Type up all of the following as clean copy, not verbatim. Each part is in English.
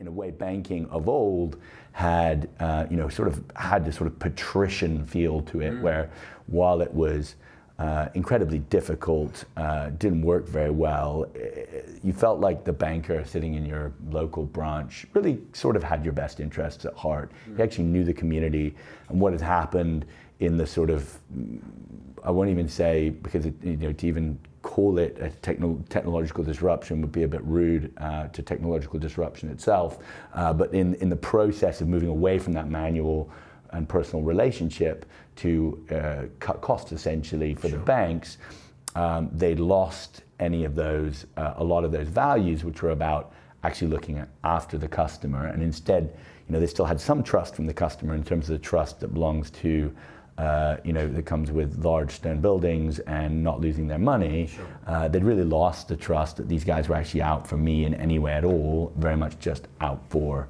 in a way, banking of old had, sort of had this sort of patrician feel to it, where while it was incredibly difficult, didn't work very well, you felt like the banker sitting in your local branch really sort of had your best interests at heart. He actually knew the community, and what had happened in the sort of, I won't even say, because to even call it a technological disruption would be a bit rude to technological disruption itself, but in the process of moving away from that manual and personal relationship to cut costs essentially for the banks, they'd lost any of those, a lot of those values, which were about actually looking after the customer, and instead, they still had some trust from the customer in terms of the trust that belongs to, that comes with large stone buildings and not losing their money. They'd really lost the trust that these guys were actually out for me in any way at all, very much just out for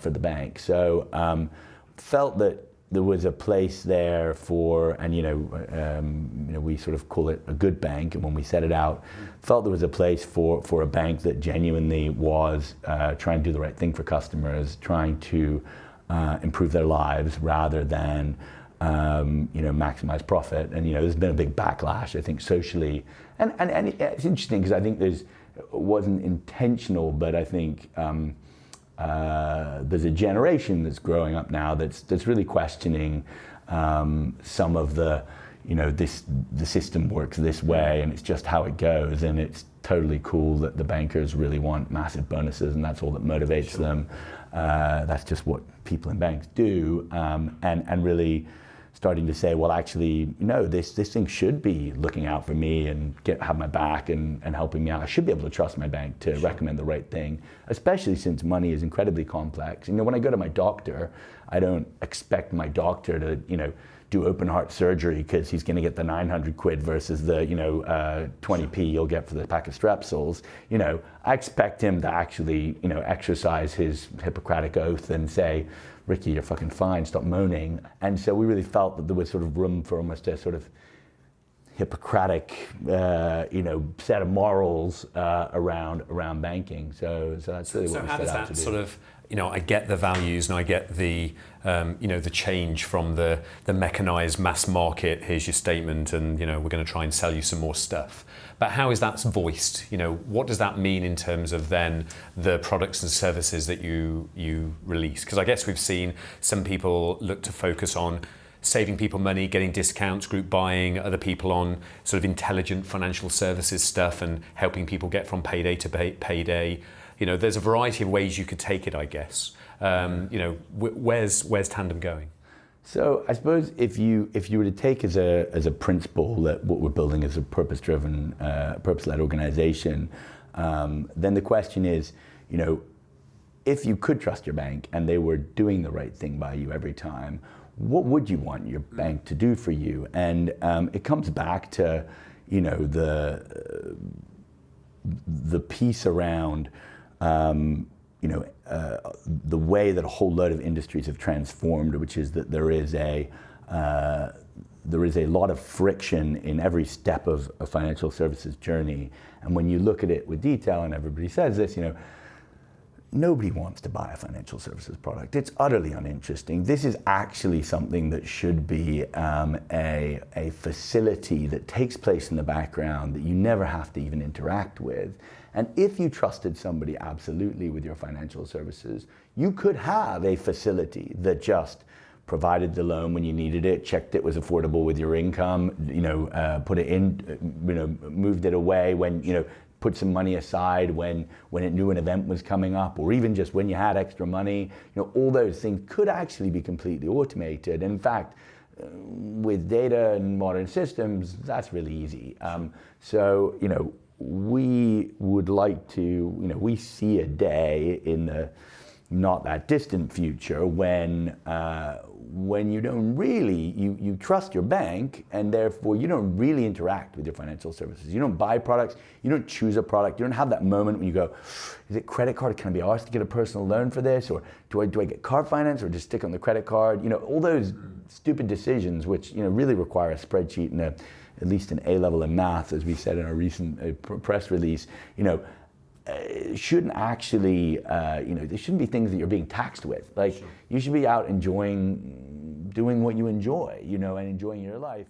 the bank. So felt that there was a place there for, and we sort of call it a good bank, and when we set it out, felt there was a place for a bank that genuinely was trying to do the right thing for customers, trying to improve their lives rather than maximize profit. And there's been a big backlash, I think, socially, and it's interesting because I think it wasn't intentional, but I think there's a generation that's growing up now that's really questioning some of the, the system works this way and it's just how it goes, and it's totally cool that the bankers really want massive bonuses and that's all that motivates them. That's just what people in banks do, and really starting to say, well, actually, no, this thing should be looking out for me and have my back and helping me out. I should be able to trust my bank to recommend the right thing, especially since money is incredibly complex. When I go to my doctor, I don't expect my doctor to, do open heart surgery because he's going to get the 900 quid versus the, 20p you'll get for the pack of Strepsils. I expect him to actually, exercise his Hippocratic oath and say, Ricky, you're fucking fine, stop moaning. And so we really felt that there was sort of room for almost a sort of Hippocratic, set of morals around banking. So that's really what we set out to do. So how does that sort of, I get the values and I get the, the change from the mechanized mass market, here's your statement, and, we're going to try and sell you some more stuff. But how is that voiced? What does that mean in terms of then the products and services that you release? Because I guess we've seen some people look to focus on saving people money, getting discounts, group buying, other people on sort of intelligent financial services stuff and helping people get from payday to payday. There's a variety of ways you could take it, I guess. Where's Tandem going? So I suppose if you were to take as a principle that what we're building is a purpose-driven, purpose-led organization, then the question is, if you could trust your bank and they were doing the right thing by you every time, what would you want your bank to do for you? And it comes back to, the piece around, the way that a whole load of industries have transformed, which is that there is a lot of friction in every step of a financial services journey. And when you look at it with detail, and everybody says this, nobody wants to buy a financial services product. It's utterly uninteresting. This is actually something that should be a facility that takes place in the background that you never have to even interact with. And if you trusted somebody absolutely with your financial services, you could have a facility that just provided the loan when you needed it, checked it was affordable with your income, put it in, moved it away when, put some money aside when it knew an event was coming up, or even just when you had extra money. All those things could actually be completely automated. And in fact, with data and modern systems, that's really easy. We would like to, we see a day in the not that distant future when you don't really, you trust your bank, and therefore you don't really interact with your financial services. You don't buy products, you don't choose a product, you don't have that moment when you go, is it credit card, can I be asked to get a personal loan for this, or do I get car finance or just stick on the credit card? All those stupid decisions which really require a spreadsheet and at least an A level in math, as we said in our recent press release. shouldn't actually, there shouldn't be things that you're being taxed with. Like, you should be out enjoying, doing what you enjoy, and enjoying your life.